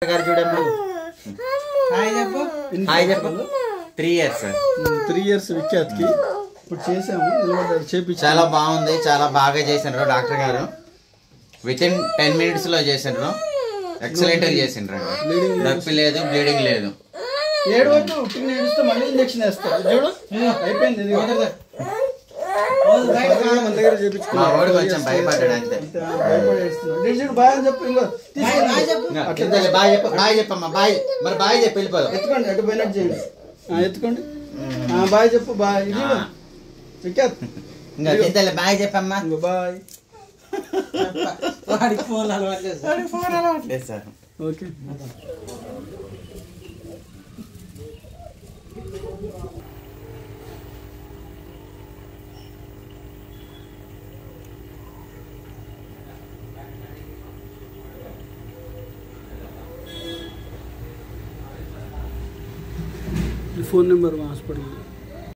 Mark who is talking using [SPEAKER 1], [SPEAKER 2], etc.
[SPEAKER 1] గారు చూడమ్మా. హాయ్ చెప్పు. 3 years
[SPEAKER 2] 3 years విఖ్యాత్కి ఇప్పుడు చేసాము, నిలబడ్డాడు, చేపించి
[SPEAKER 1] చాలా బాగుంది, చాలా బాగా చేసిండ్రు డాక్టర్ గారు. వితిన్ 10 minutes లో చేసిండ్రు, ఎక్సలెంట్ గా చేసిండ్రు. నొప్పి లేదు, బ్లీడింగ్ లేదు.
[SPEAKER 2] 7 వరకు ఉట్టిని ఏడుస్తే మళ్ళీ ఇంజక్షన్ వేస్తారు. చూడు అయిపోయింది. మన దగ్గర చేపించుకున్నా.
[SPEAKER 1] మా వాడు కొంచెం భయపడ్డాడు అంతే.
[SPEAKER 2] బాయ్ అని చెప్పు. ఇంకో
[SPEAKER 1] బాయ్ చెప్పు, బాయ్ చెప్పమ్మా. బాయ్ మరి బాయ్ చెప్పి వెళ్ళిపోదాం.
[SPEAKER 2] ఎత్తుకోండి, అటు పోయినట్టు చేయండి. ఎత్తుకోండి, బాయ్ చెప్పు. బాయ్ విఖ్యాత్,
[SPEAKER 1] ఇంకా బాయ్ చెప్పమ్మా.
[SPEAKER 2] ఇంకో బాయ్.
[SPEAKER 3] వాడికి ఫోన్ అలవాట్లేదు
[SPEAKER 1] sir.
[SPEAKER 2] Okay. Phone number hospital